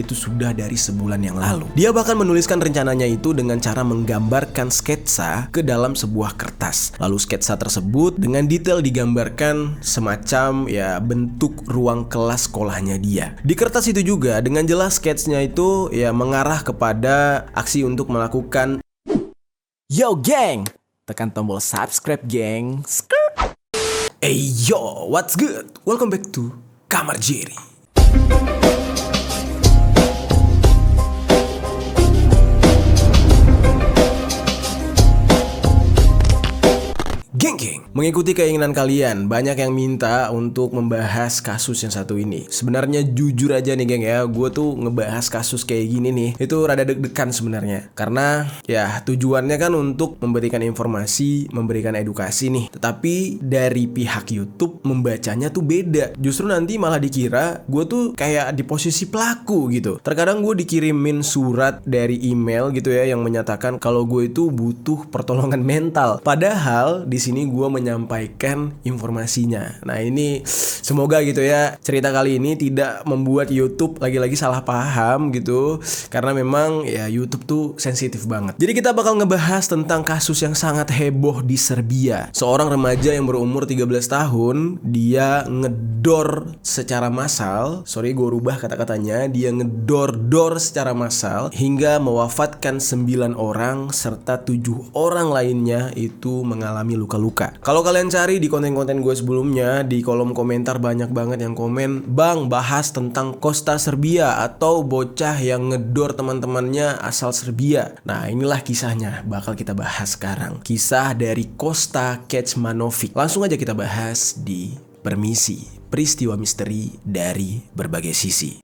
itu sudah dari sebulan yang lalu. Dia bahkan menuliskan rencananya itu dengan cara menggambarkan sketsa ke dalam sebuah kertas. Lalu sketsa tersebut dengan detail digambarkan semacam ya bentuk ruang kelas sekolahnya dia. Di kertas itu juga dengan jelas sketsnya itu ya mengarah kepada aksi untuk melakukan Yo geng, tekan tombol subscribe geng. Hey yo, what's good? Welcome back to Kamar Jerry. Geng, mengikuti keinginan kalian, banyak yang minta untuk membahas kasus yang satu ini. Sebenarnya jujur aja nih geng ya, gue tuh ngebahas kasus kayak gini nih, itu rada deg-degan sebenarnya. Karena ya tujuannya kan untuk memberikan informasi, memberikan edukasi nih. Tetapi dari pihak YouTube membacanya tuh beda. Justru nanti malah dikira gue tuh kayak di posisi pelaku gitu. Terkadang gue dikirimin surat dari email gitu ya yang menyatakan kalau gue itu butuh pertolongan mental. Padahal di sini gue menyampaikan informasinya. Nah ini semoga gitu ya cerita kali ini tidak membuat YouTube lagi-lagi salah paham gitu. Karena memang ya YouTube tuh sensitif banget. Jadi kita bakal ngebahas tentang kasus yang sangat heboh di Serbia. Seorang remaja yang berumur 13 tahun, dia ngedor secara massal. Sorry gue rubah kata-katanya. Dia ngedor-dor secara massal hingga mewafatkan 9 orang serta 7 orang lainnya itu mengalami luka-luka. Kalau kalian cari di konten-konten gue sebelumnya, di kolom komentar banyak banget yang komen, "Bang, bahas tentang Kosta Serbia atau bocah yang ngedor teman-temannya asal Serbia." Nah, inilah kisahnya bakal kita bahas sekarang. Kisah dari Kosta Kecmanovic. Langsung aja kita bahas di Permisi, peristiwa misteri dari berbagai sisi.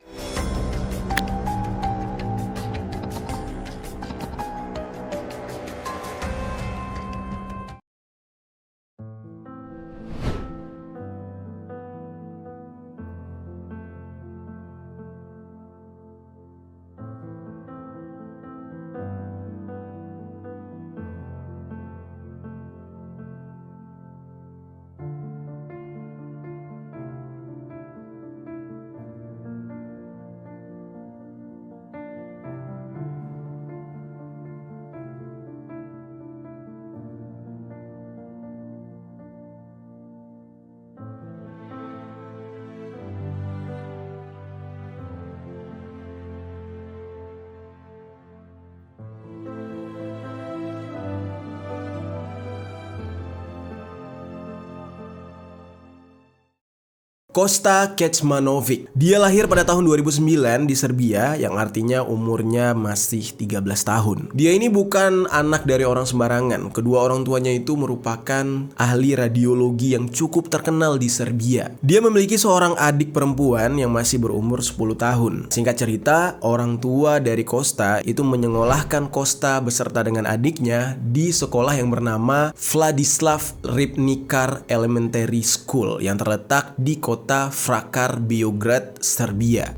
Kosta Kecmanovic. Dia lahir pada tahun 2009 di Serbia yang artinya umurnya masih 13 tahun. Dia ini bukan anak dari orang sembarangan. Kedua orang tuanya itu merupakan ahli radiologi yang cukup terkenal di Serbia. Dia memiliki seorang adik perempuan yang masih berumur 10 tahun. Singkat cerita, orang tua dari Kosta itu menyekolahkan Kosta beserta dengan adiknya di sekolah yang bernama Vladislav Ribnikar Elementary School yang terletak di kota Frakar, Beograd, Serbia.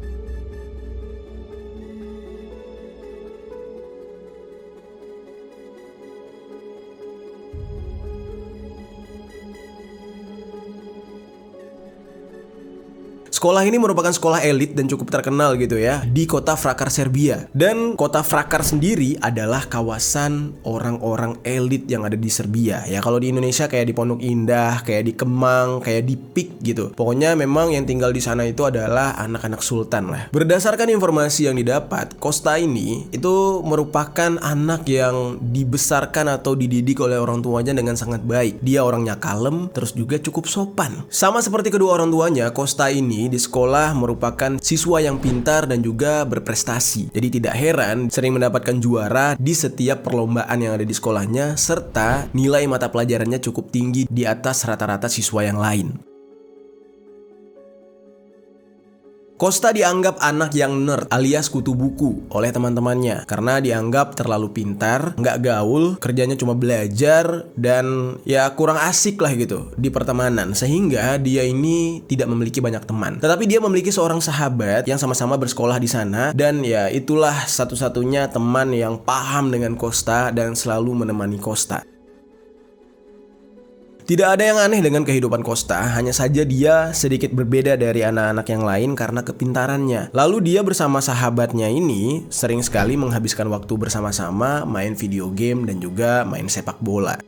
Sekolah ini merupakan sekolah elit dan cukup terkenal gitu ya di kota Frakar, Serbia. Dan kota Frakar sendiri adalah kawasan orang-orang elit yang ada di Serbia. Ya kalau di Indonesia kayak di Pondok Indah, kayak di Kemang, kayak di Pik gitu. Pokoknya memang yang tinggal di sana itu adalah anak-anak sultan lah. Berdasarkan informasi yang didapat, Kosta ini itu merupakan anak yang dibesarkan atau dididik oleh orang tuanya dengan sangat baik. Dia orangnya kalem, terus juga cukup sopan. Sama seperti kedua orang tuanya, Kosta ini di sekolah merupakan siswa yang pintar dan juga berprestasi. Jadi tidak heran sering mendapatkan juara di setiap perlombaan yang ada di sekolahnya, serta nilai mata pelajarannya cukup tinggi di atas rata-rata siswa yang lain. Kosta dianggap anak yang nerd alias kutu buku oleh teman-temannya karena dianggap terlalu pintar, nggak gaul, kerjanya cuma belajar, dan ya kurang asik lah gitu di pertemanan, sehingga dia ini tidak memiliki banyak teman. Tetapi dia memiliki seorang sahabat yang sama-sama bersekolah di sana, dan ya itulah satu-satunya teman yang paham dengan Kosta dan selalu menemani Kosta. Tidak ada yang aneh dengan kehidupan Costa, hanya saja dia sedikit berbeda dari anak-anak yang lain karena kepintarannya. Lalu dia bersama sahabatnya ini sering sekali menghabiskan waktu bersama-sama main video game dan juga main sepak bola.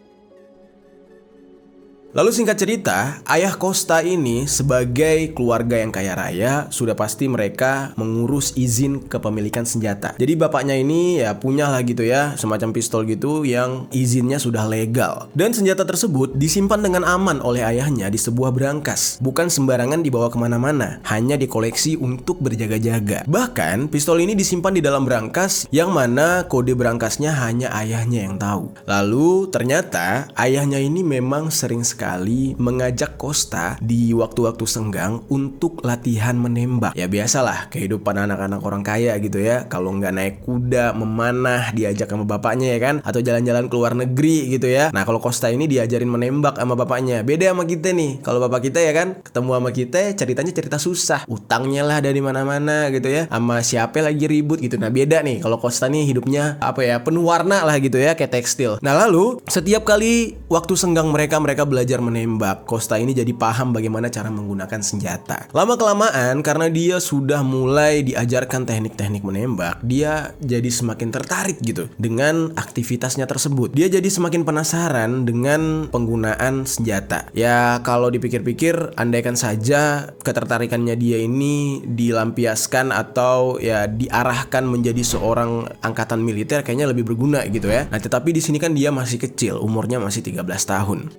Lalu singkat cerita, ayah Costa ini sebagai keluarga yang kaya raya, sudah pasti mereka mengurus izin kepemilikan senjata. Jadi bapaknya ini ya punya lah gitu ya, semacam pistol gitu yang izinnya sudah legal. Dan senjata tersebut disimpan dengan aman oleh ayahnya di sebuah berangkas. Bukan sembarangan dibawa kemana-mana, hanya dikoleksi untuk berjaga-jaga. Bahkan pistol ini disimpan di dalam berangkas yang mana kode berangkasnya hanya ayahnya yang tahu. Lalu ternyata ayahnya ini memang sering sekali mengajak Costa di waktu-waktu senggang untuk latihan menembak. Ya biasalah kehidupan anak-anak orang kaya gitu ya. Kalau nggak naik kuda, memanah, diajak sama bapaknya ya kan, atau jalan-jalan ke luar negeri gitu ya. Nah kalau Costa ini diajarin menembak sama bapaknya. Beda sama kita nih. Kalau bapak kita ya kan ketemu sama kita ceritanya cerita susah, utangnya lah dari mana-mana gitu ya, sama siapa lagi ribut gitu. Nah beda nih kalau Costa nih hidupnya apa ya, penuh warna lah gitu ya, kayak tekstil. Nah lalu setiap kali waktu senggang mereka belajar menembak, Costa ini jadi paham bagaimana cara menggunakan senjata. Lama-kelamaan karena dia sudah mulai diajarkan teknik-teknik menembak, dia jadi semakin tertarik gitu dengan aktivitasnya tersebut. Dia jadi semakin penasaran dengan penggunaan senjata. Ya kalau dipikir-pikir, andaikan saja ketertarikannya dia ini dilampiaskan atau ya diarahkan menjadi seorang angkatan militer, kayaknya lebih berguna gitu ya. Nah tetapi di sini kan dia masih kecil, umurnya masih 13 tahun.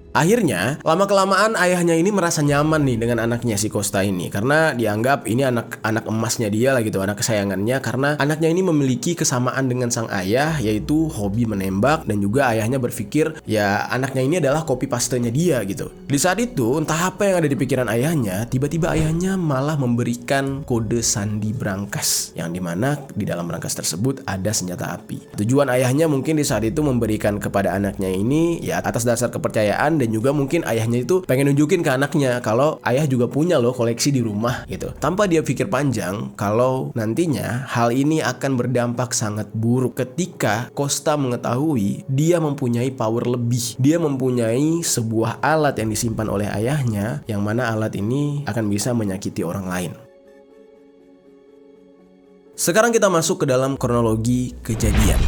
Akhirnya, lama-kelamaan ayahnya ini merasa nyaman nih dengan anaknya si Costa ini, karena dianggap ini anak emasnya dia lah gitu, anak kesayangannya, karena anaknya ini memiliki kesamaan dengan sang ayah, yaitu hobi menembak, dan juga ayahnya berpikir ya anaknya ini adalah copy pastenya dia gitu. Di saat itu, entah apa yang ada di pikiran ayahnya, tiba-tiba ayahnya malah memberikan kode sandi brankas, yang dimana di dalam brankas tersebut ada senjata api. Tujuan ayahnya mungkin di saat itu memberikan kepada anaknya ini ya atas dasar kepercayaan, dan juga mungkin ayahnya itu pengen nunjukin ke anaknya kalau ayah juga punya loh koleksi di rumah gitu. Tanpa dia pikir panjang kalau nantinya hal ini akan berdampak sangat buruk ketika Costa mengetahui dia mempunyai power lebih. Dia mempunyai sebuah alat yang disimpan oleh ayahnya, yang mana alat ini akan bisa menyakiti orang lain. Sekarang kita masuk ke dalam kronologi kejadian.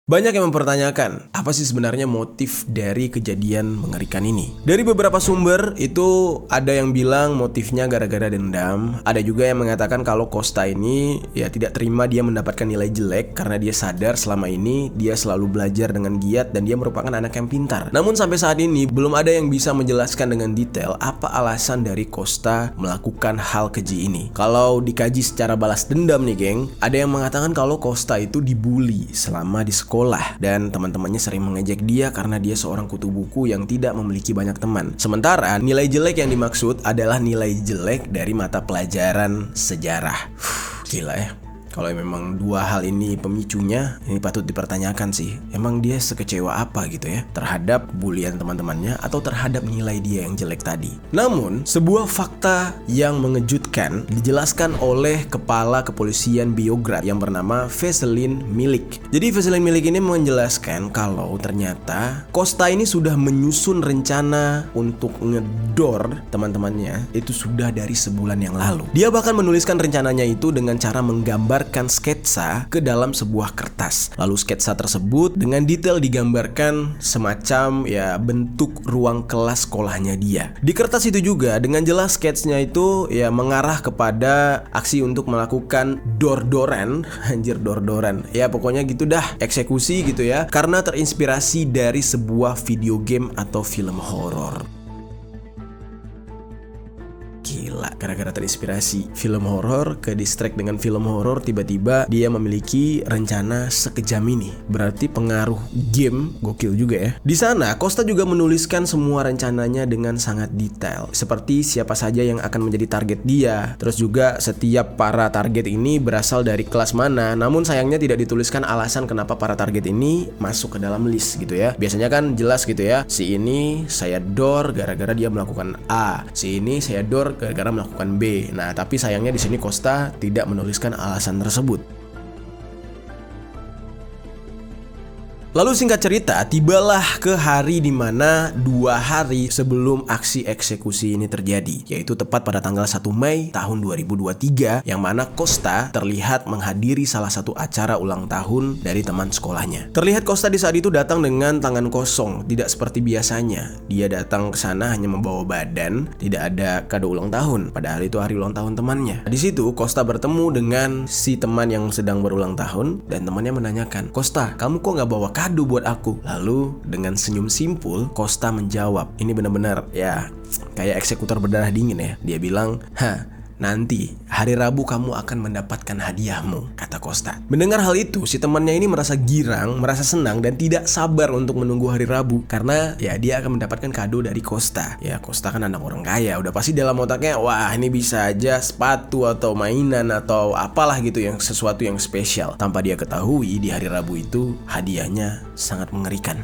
Banyak yang mempertanyakan, apa sih sebenarnya motif dari kejadian mengerikan ini? Dari beberapa sumber, itu ada yang bilang motifnya gara-gara dendam. Ada juga yang mengatakan kalau Costa ini ya tidak terima dia mendapatkan nilai jelek karena dia sadar selama ini dia selalu belajar dengan giat dan dia merupakan anak yang pintar. Namun sampai saat ini belum ada yang bisa menjelaskan dengan detail apa alasan dari Costa melakukan hal keji ini. Kalau dikaji secara balas dendam nih geng, ada yang mengatakan kalau Costa itu dibully selama di sekolah, dan teman-temannya sering mengejek dia karena dia seorang kutu buku yang tidak memiliki banyak teman. Sementara nilai jelek yang dimaksud adalah nilai jelek dari mata pelajaran sejarah. Gila ya. Kalau memang dua hal ini pemicunya, ini patut dipertanyakan sih. Emang dia sekecewa apa gitu ya terhadap bulian teman-temannya atau terhadap nilai dia yang jelek tadi. Namun, sebuah fakta yang mengejutkan dijelaskan oleh kepala kepolisian Biograd yang bernama Veselin Milik. Jadi Veselin Milik ini menjelaskan kalau ternyata Costa ini sudah menyusun rencana untuk ngedor teman-temannya itu sudah dari sebulan yang lalu. Dia bahkan menuliskan rencananya itu dengan cara menggambar sketsa ke dalam sebuah kertas. Lalu sketsa tersebut dengan detail digambarkan semacam ya bentuk ruang kelas sekolahnya dia. Di kertas itu juga dengan jelas sketsnya itu ya mengarah kepada aksi untuk melakukan dor-doran, anjir dor-doran. Ya pokoknya gitu dah, eksekusi gitu ya. Karena terinspirasi dari sebuah video game atau film horor. Gila, gara-gara terinspirasi film horor ke distract dengan film horor, tiba-tiba dia memiliki rencana sekejam ini. Berarti pengaruh game gokil juga ya. Di sana Costa juga menuliskan semua rencananya dengan sangat detail, seperti siapa saja yang akan menjadi target dia. Terus juga setiap para target ini berasal dari kelas mana. Namun sayangnya tidak dituliskan alasan kenapa para target ini masuk ke dalam list gitu ya. Biasanya kan jelas gitu ya, si ini saya door gara-gara dia melakukan A, si ini saya door gara-gara cara melakukan B. Nah, tapi sayangnya di sini Costa tidak menuliskan alasan tersebut. Lalu singkat cerita, tibalah ke hari di mana 2 hari sebelum aksi eksekusi ini terjadi, yaitu tepat pada tanggal 1 Mei tahun 2023, yang mana Costa terlihat menghadiri salah satu acara ulang tahun dari teman sekolahnya. Terlihat Costa di saat itu datang dengan tangan kosong, tidak seperti biasanya. Dia datang ke sana hanya membawa badan, tidak ada kado ulang tahun, padahal itu hari ulang tahun temannya. Di situ Costa bertemu dengan si teman yang sedang berulang tahun, dan temannya menanyakan, "Costa, kamu kok nggak bawa kado buat aku?" Lalu dengan senyum simpul Costa menjawab, ini benar-benar ya kayak eksekutor berdarah dingin ya. Dia bilang, "Nanti hari Rabu kamu akan mendapatkan hadiahmu," kata Costa. Mendengar hal itu, si temannya ini merasa girang, merasa senang, dan tidak sabar untuk menunggu hari Rabu, karena ya dia akan mendapatkan kado dari Costa. Ya Costa kan anak orang kaya, udah pasti dalam otaknya, wah ini bisa aja sepatu atau mainan atau apalah gitu, yang sesuatu yang spesial. Tanpa dia ketahui, di hari Rabu itu hadiahnya sangat mengerikan.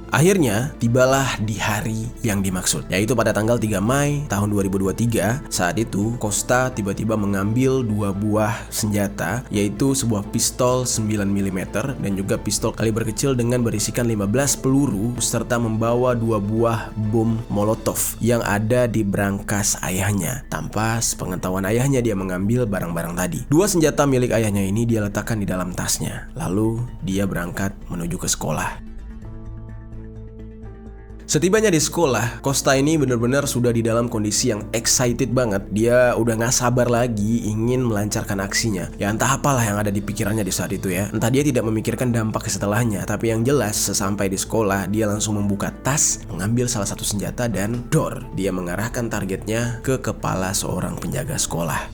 Akhirnya, tibalah di hari yang dimaksud, yaitu pada tanggal 3 Mei tahun 2023. Saat itu, Costa tiba-tiba mengambil 2 buah senjata, yaitu sebuah pistol 9 mm dan juga pistol kaliber kecil dengan berisikan 15 peluru, serta membawa 2 buah bom molotov yang ada di brankas ayahnya. Tanpa sepengetahuan ayahnya, dia mengambil barang-barang tadi. 2 senjata milik ayahnya ini dia letakkan di dalam tasnya. Lalu, dia berangkat menuju ke sekolah. Setibanya di sekolah, Costa ini benar-benar sudah di dalam kondisi yang excited banget. Dia udah gak sabar lagi ingin melancarkan aksinya. Ya entah apalah yang ada di pikirannya di saat itu ya. Entah dia tidak memikirkan dampak setelahnya. Tapi yang jelas, sesampai di sekolah, dia langsung membuka tas, mengambil salah satu senjata, dan dor. Dia mengarahkan targetnya ke kepala seorang penjaga sekolah.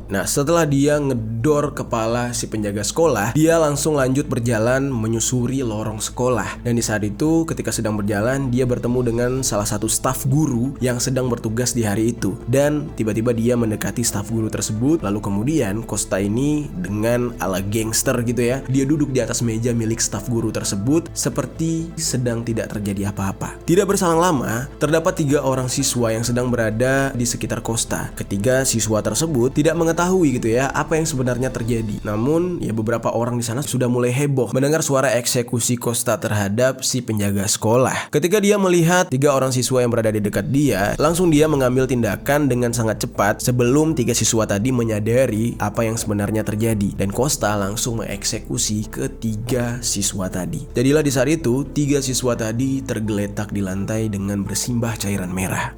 Nah, setelah dia ngedor kepala si penjaga sekolah, dia langsung lanjut berjalan menyusuri lorong sekolah. Dan di saat itu, ketika sedang berjalan, dia bertemu dengan salah satu staf guru yang sedang bertugas di hari itu. Dan tiba-tiba dia mendekati staf guru tersebut. Lalu kemudian Costa ini dengan ala gangster gitu ya, dia duduk di atas meja milik staf guru tersebut seperti sedang tidak terjadi apa-apa. Tidak berselang lama, terdapat 3 orang siswa yang sedang berada di sekitar Costa. Ketiga siswa tersebut tidak mengetahui gitu ya apa yang sebenarnya terjadi. Namun ya beberapa orang di sana sudah mulai heboh mendengar suara eksekusi Costa terhadap si penjaga sekolah. Ketika dia melihat 3 orang siswa yang berada di dekat dia, langsung dia mengambil tindakan dengan sangat cepat sebelum 3 siswa tadi menyadari apa yang sebenarnya terjadi, dan Costa langsung mengeksekusi ke-3 siswa tadi. Jadilah di saat itu 3 siswa tadi tergeletak di lantai dengan bersimbah cairan merah.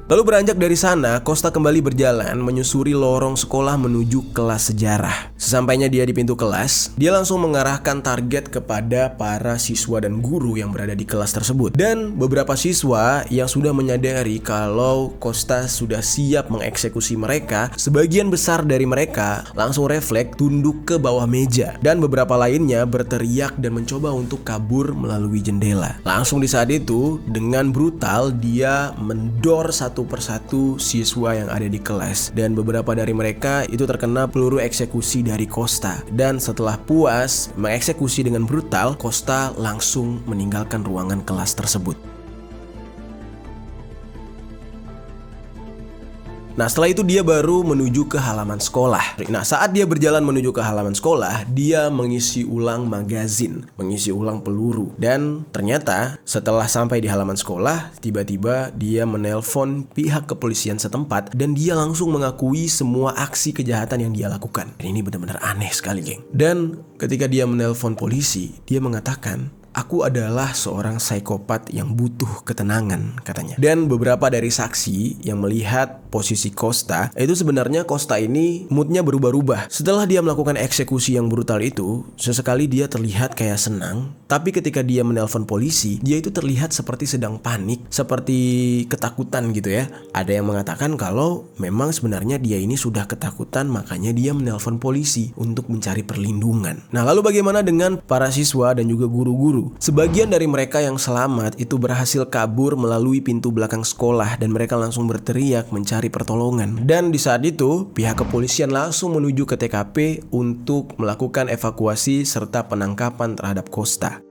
Lalu beranjak dari sana, Costa kembali berjalan menyusuri lorong sekolah menuju kelas sejarah. Sesampainya dia di pintu kelas, dia langsung mengarahkan target kepada para siswa dan guru yang berada di kelas tersebut. Dan beberapa siswa yang sudah menyadari kalau Costa sudah siap mengeksekusi mereka, sebagian besar dari mereka langsung refleks tunduk ke bawah meja. Dan beberapa lainnya berteriak dan mencoba untuk kabur melalui jendela. Langsung di saat itu, dengan brutal dia mendor satu persatu siswa yang ada di kelas, dan beberapa dari mereka itu terkena peluru eksekusi dari Costa. Dan setelah puas mengeksekusi dengan brutal, Costa langsung meninggalkan ruangan kelas tersebut. Nah, setelah itu dia baru menuju ke halaman sekolah. Nah, saat dia berjalan menuju ke halaman sekolah, dia mengisi ulang magazin, mengisi ulang peluru. Dan ternyata setelah sampai di halaman sekolah, tiba-tiba dia menelpon pihak kepolisian setempat dan dia langsung mengakui semua aksi kejahatan yang dia lakukan. Dan ini benar-benar aneh sekali, geng. Dan ketika dia menelpon polisi, dia mengatakan, "Aku adalah seorang psikopat yang butuh ketenangan," katanya. Dan beberapa dari saksi yang melihat posisi Costa, itu sebenarnya Costa ini moodnya berubah-ubah. Setelah dia melakukan eksekusi yang brutal itu, sesekali dia terlihat kayak senang. Tapi ketika dia menelpon polisi, dia itu terlihat seperti sedang panik, seperti ketakutan gitu ya. Ada yang mengatakan kalau memang sebenarnya dia ini sudah ketakutan, makanya dia menelpon polisi untuk mencari perlindungan. Nah, lalu bagaimana dengan para siswa dan juga guru-guru? Sebagian dari mereka yang selamat itu berhasil kabur melalui pintu belakang sekolah dan mereka langsung berteriak mencari pertolongan. Dan di saat itu, pihak kepolisian langsung menuju ke TKP untuk melakukan evakuasi serta penangkapan terhadap Costa.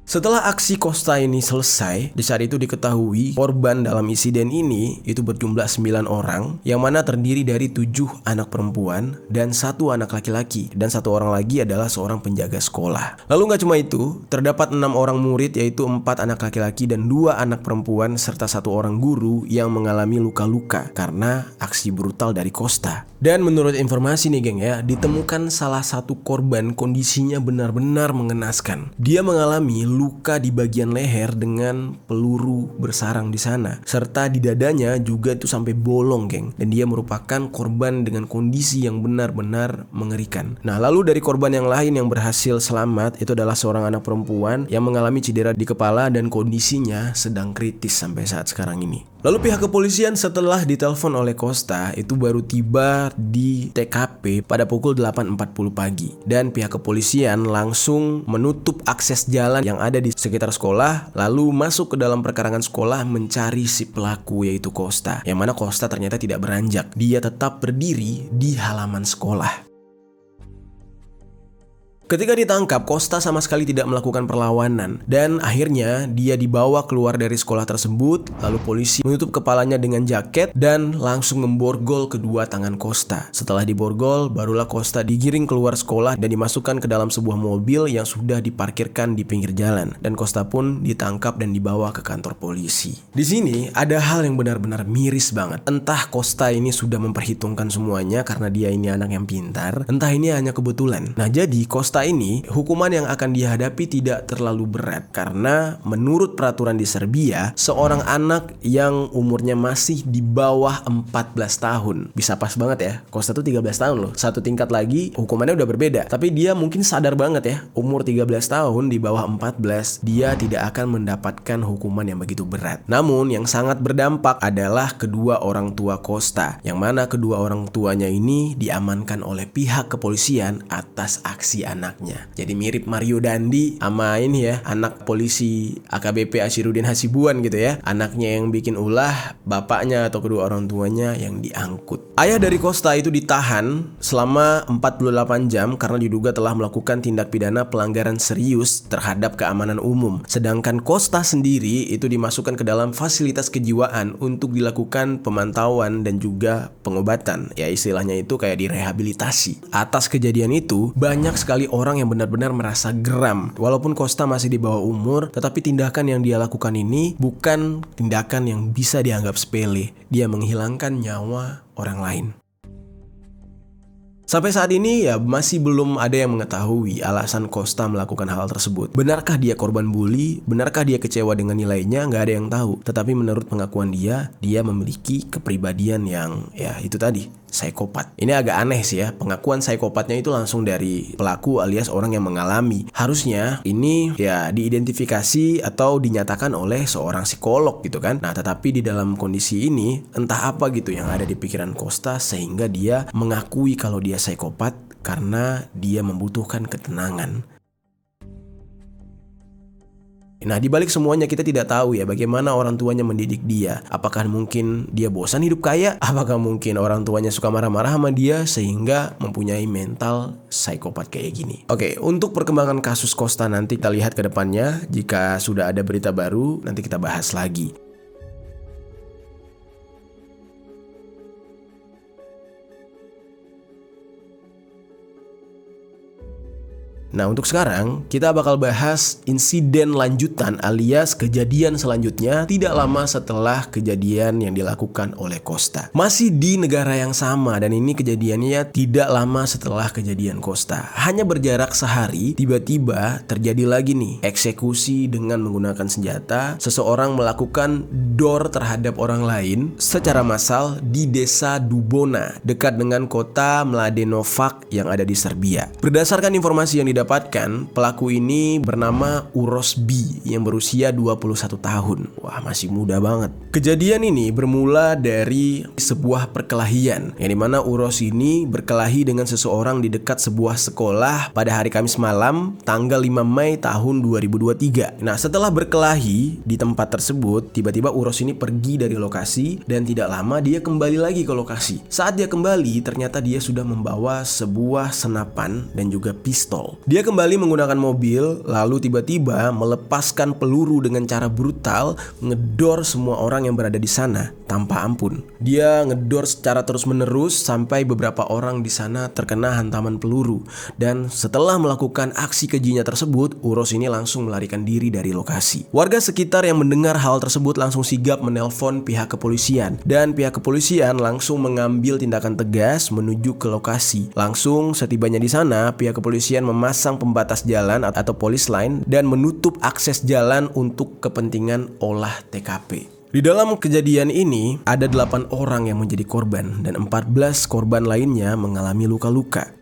Setelah aksi Kosta ini selesai, di saat itu diketahui korban dalam insiden ini itu berjumlah 9 orang, yang mana terdiri dari 7 anak perempuan dan 1 anak laki-laki, dan 1 orang lagi adalah seorang penjaga sekolah. Lalu nggak cuma itu, terdapat 6 orang murid, yaitu 4 anak laki-laki dan 2 anak perempuan serta 1 orang guru yang mengalami luka-luka karena aksi brutal dari Kosta. Dan menurut informasi nih geng ya, ditemukan salah satu korban kondisinya benar-benar mengenaskan. Dia mengalami luka di bagian leher dengan peluru bersarang di sana, serta di dadanya juga itu sampai bolong geng. Dan dia merupakan korban dengan kondisi yang benar-benar mengerikan. Nah, lalu dari korban yang lain yang berhasil selamat itu adalah seorang anak perempuan yang mengalami cedera di kepala dan kondisinya sedang kritis sampai saat sekarang ini. Lalu pihak kepolisian setelah ditelepon oleh Kosta itu baru tiba di TKP pada pukul 8.40 pagi. Dan pihak kepolisian langsung menutup akses jalan yang ada di sekitar sekolah, lalu masuk ke dalam perkarangan sekolah mencari si pelaku, yaitu Kosta. Yang mana Kosta ternyata tidak beranjak, dia tetap berdiri di halaman sekolah. Ketika ditangkap, Kosta sama sekali tidak melakukan perlawanan dan akhirnya dia dibawa keluar dari sekolah tersebut. Lalu polisi menutup kepalanya dengan jaket dan langsung memborgol kedua tangan Kosta. Setelah diborgol, barulah Kosta digiring keluar sekolah dan dimasukkan ke dalam sebuah mobil yang sudah diparkirkan di pinggir jalan. Dan Kosta pun ditangkap dan dibawa ke kantor polisi. Di sini ada hal yang benar-benar miris banget. Entah Kosta ini sudah memperhitungkan semuanya karena dia ini anak yang pintar, entah ini hanya kebetulan. Nah, jadi Kosta ini hukuman yang akan dihadapi tidak terlalu berat karena menurut peraturan di Serbia, seorang anak yang umurnya masih di bawah 14 tahun, bisa pas banget ya, Kosta tuh 13 tahun loh, satu tingkat lagi hukumannya udah berbeda, tapi dia mungkin sadar banget ya, umur 13 tahun di bawah 14, dia tidak akan mendapatkan hukuman yang begitu berat. Namun yang sangat berdampak adalah kedua orang tua Kosta, yang mana kedua orang tuanya ini diamankan oleh pihak kepolisian atas aksi anaknya. Jadi mirip Mario Dandi sama ini ya, anak polisi AKBP Ashiruddin Hasibuan gitu ya. Anaknya yang bikin ulah, bapaknya atau kedua orang tuanya yang diangkut. Ayah dari Kosta itu ditahan selama 48 jam karena diduga telah melakukan tindak pidana pelanggaran serius terhadap keamanan umum. Sedangkan Kosta sendiri itu dimasukkan ke dalam fasilitas kejiwaan untuk dilakukan pemantauan dan juga pengobatan. Ya istilahnya itu kayak direhabilitasi. Atas kejadian itu, banyak sekali orang yang benar-benar merasa geram. Walaupun Kosta masih di bawah umur, tetapi tindakan yang dia lakukan ini bukan tindakan yang bisa dianggap sepele. Dia menghilangkan nyawa orang lain. Sampai saat ini ya masih belum ada yang mengetahui alasan Kosta melakukan hal tersebut. Benarkah dia korban bully? Benarkah dia kecewa dengan nilainya? Nggak ada yang tahu. Tetapi menurut pengakuan dia memiliki kepribadian yang ya itu tadi, psikopat. Ini agak aneh sih ya, pengakuan psikopatnya itu langsung dari pelaku alias orang yang mengalami. Harusnya ini ya diidentifikasi atau dinyatakan oleh seorang psikolog gitu kan. Nah tetapi di dalam kondisi ini entah apa gitu yang ada di pikiran Kosta sehingga dia mengakui kalau dia psikopat karena dia membutuhkan ketenangan. Nah, dibalik semuanya kita tidak tahu ya bagaimana orang tuanya mendidik dia. Apakah mungkin dia bosan hidup kaya? Apakah mungkin orang tuanya suka marah-marah sama dia sehingga mempunyai mental psikopat kayak gini? Oke, untuk perkembangan kasus Kosta nanti kita lihat ke depannya. Jika sudah ada berita baru, nanti kita bahas lagi. Nah untuk sekarang kita bakal bahas insiden lanjutan alias kejadian selanjutnya tidak lama setelah kejadian yang dilakukan oleh Kosta. Masih di negara yang sama dan ini kejadiannya tidak lama setelah kejadian Kosta. Hanya berjarak sehari tiba-tiba terjadi lagi nih eksekusi dengan menggunakan senjata. Seseorang melakukan dor terhadap orang lain secara massal di desa Dubona dekat dengan kota Mladenovac yang ada di Serbia. Berdasarkan informasi yang didapatkan, pelaku ini bernama Uroš B yang berusia 21 tahun. Wah, masih muda banget. Kejadian ini bermula dari sebuah perkelahian yang dimana Uroš ini berkelahi dengan seseorang di dekat sebuah sekolah pada hari Kamis malam tanggal 5 Mei tahun 2023. Nah, setelah berkelahi di tempat tersebut, tiba-tiba Uroš ini pergi dari lokasi dan tidak lama dia kembali lagi ke lokasi. Saat dia kembali, ternyata dia sudah membawa sebuah senapan dan juga pistol. Dia kembali menggunakan mobil, lalu tiba-tiba melepaskan peluru dengan cara brutal, ngedor semua orang yang berada di sana tanpa ampun. Dia ngedor secara terus-menerus sampai beberapa orang di sana terkena hantaman peluru. Dan setelah melakukan aksi kejinya tersebut, Uros ini langsung melarikan diri dari lokasi. Warga sekitar yang mendengar hal tersebut langsung sigap menelpon pihak kepolisian, dan pihak kepolisian langsung mengambil tindakan tegas menuju ke lokasi. Langsung setibanya di sana, pihak kepolisian memasang pembatas jalan atau police line dan menutup akses jalan untuk kepentingan olah TKP. Di dalam kejadian ini, ada 8 orang yang menjadi korban dan 14 korban lainnya mengalami luka-luka.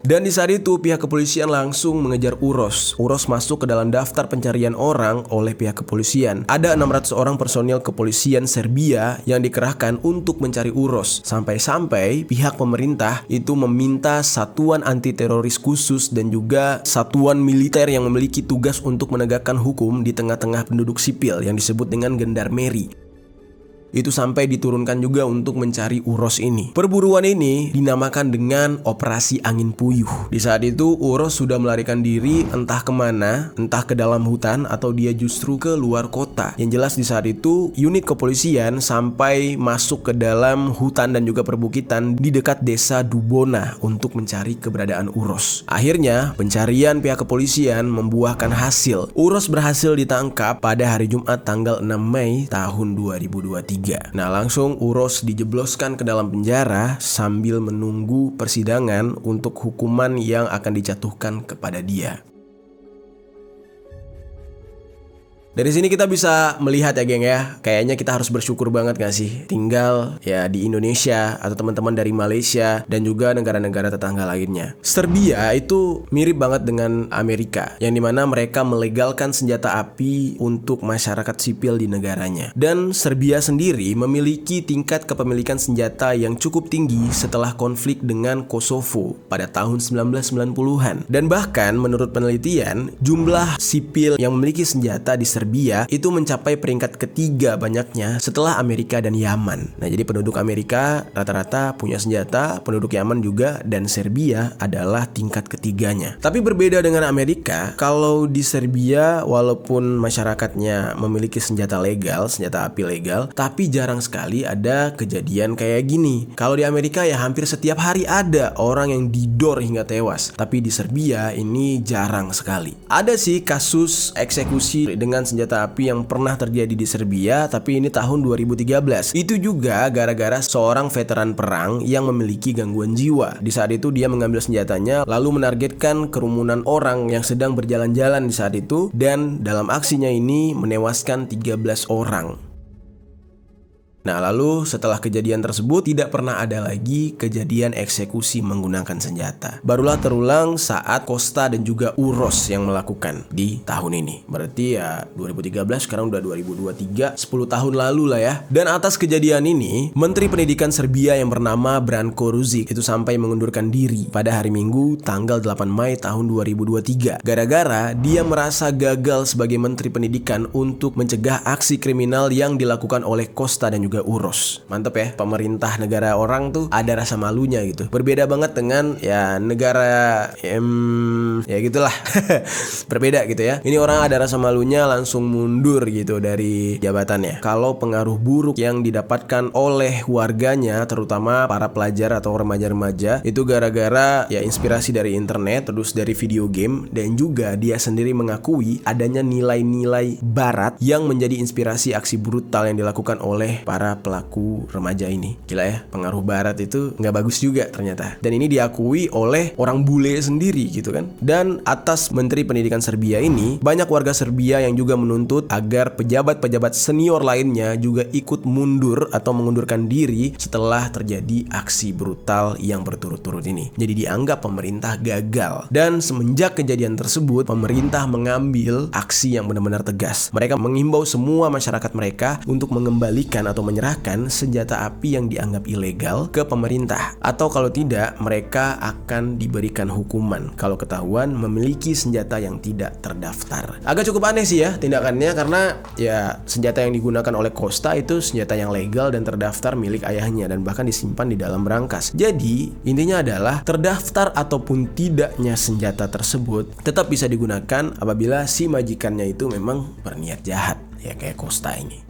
Dan di saat itu pihak kepolisian langsung mengejar Uros. Uros masuk ke dalam daftar pencarian orang oleh pihak kepolisian. Ada 600 orang personil kepolisian Serbia yang dikerahkan untuk mencari Uros. Sampai-sampai pihak pemerintah itu meminta satuan anti teroris khusus dan juga satuan militer yang memiliki tugas untuk menegakkan hukum di tengah-tengah penduduk sipil yang disebut dengan gendarmeri. Itu sampai diturunkan juga untuk mencari Uros ini. Perburuan ini dinamakan dengan Operasi Angin Puyuh. Di saat itu Uros sudah melarikan diri entah kemana, entah ke dalam hutan atau dia justru ke luar kota. Yang jelas di saat itu unit kepolisian sampai masuk ke dalam hutan dan juga perbukitan di dekat desa Dubona untuk mencari keberadaan Uros. Akhirnya pencarian pihak kepolisian membuahkan hasil. Uros berhasil ditangkap pada hari Jumat tanggal 6 Mei tahun 2023. Nah, langsung Uros dijebloskan ke dalam penjara sambil menunggu persidangan untuk hukuman yang akan dijatuhkan kepada dia. Dari sini kita bisa melihat ya geng ya, kayaknya kita harus bersyukur banget gak sih tinggal ya di Indonesia atau teman-teman dari Malaysia dan juga negara-negara tetangga lainnya. Serbia itu mirip banget dengan Amerika, yang dimana mereka melegalkan senjata api untuk masyarakat sipil di negaranya. Dan Serbia sendiri memiliki tingkat kepemilikan senjata yang cukup tinggi setelah konflik dengan Kosovo pada tahun 1990-an. Dan bahkan menurut penelitian, jumlah sipil yang memiliki senjata di Serbia itu mencapai peringkat ketiga banyaknya setelah Amerika dan Yaman. Nah, jadi penduduk Amerika rata-rata punya senjata, penduduk Yaman juga, dan Serbia adalah tingkat ketiganya. Tapi berbeda dengan Amerika, kalau di Serbia walaupun masyarakatnya memiliki senjata legal, senjata api legal, tapi jarang sekali ada kejadian kayak gini. Kalau di Amerika ya hampir setiap hari ada orang yang didor hingga tewas, tapi di Serbia ini jarang sekali. Ada sih kasus eksekusi dengan senjata api yang pernah terjadi di Serbia, tapi ini tahun 2013. Itu juga gara-gara seorang veteran perang yang memiliki gangguan jiwa. Di saat itu dia mengambil senjatanya lalu menargetkan kerumunan orang yang sedang berjalan-jalan di saat itu, dan dalam aksinya ini menewaskan 13 orang. Nah, lalu setelah kejadian tersebut tidak pernah ada lagi kejadian eksekusi menggunakan senjata. Barulah terulang saat Costa dan juga Uros yang melakukan di tahun ini. Berarti ya 2013, sekarang udah 2023, 10 tahun lalu lah ya. Dan atas kejadian ini, Menteri Pendidikan Serbia yang bernama Branko Ružić itu sampai mengundurkan diri pada hari Minggu tanggal 8 Mei tahun 2023. Gara-gara dia merasa gagal sebagai Menteri Pendidikan untuk mencegah aksi kriminal yang dilakukan oleh Costa dan juga Uros. Mantep ya, pemerintah negara orang tuh ada rasa malunya gitu. Berbeda banget dengan ya negara ya gitulah. Berbeda gitu ya. Ini orang ada rasa malunya langsung mundur gitu dari jabatannya. Kalau pengaruh buruk yang didapatkan oleh warganya, terutama para pelajar atau remaja-remaja, itu gara-gara ya inspirasi dari internet, terus dari video game, dan juga dia sendiri mengakui adanya nilai-nilai barat yang menjadi inspirasi aksi brutal yang dilakukan oleh para pelaku remaja ini. Gila ya, pengaruh barat itu nggak bagus juga ternyata. Dan ini diakui oleh orang bule sendiri gitu kan. Dan atas Menteri Pendidikan Serbia ini, banyak warga Serbia yang juga menuntut agar pejabat-pejabat senior lainnya juga ikut mundur atau mengundurkan diri setelah terjadi aksi brutal yang berturut-turut ini. Jadi dianggap pemerintah gagal. Dan semenjak kejadian tersebut, pemerintah mengambil aksi yang benar-benar tegas. Mereka mengimbau semua masyarakat mereka untuk mengembalikan atau menyerahkan senjata api yang dianggap ilegal ke pemerintah. Atau kalau tidak, mereka akan diberikan hukuman kalau ketahuan memiliki senjata yang tidak terdaftar. Agak cukup aneh sih ya tindakannya, karena ya senjata yang digunakan oleh Costa itu senjata yang legal dan terdaftar milik ayahnya dan bahkan disimpan di dalam berangkas. Jadi intinya adalah terdaftar ataupun tidaknya senjata tersebut tetap bisa digunakan apabila si majikannya itu memang berniat jahat, ya kayak Costa ini.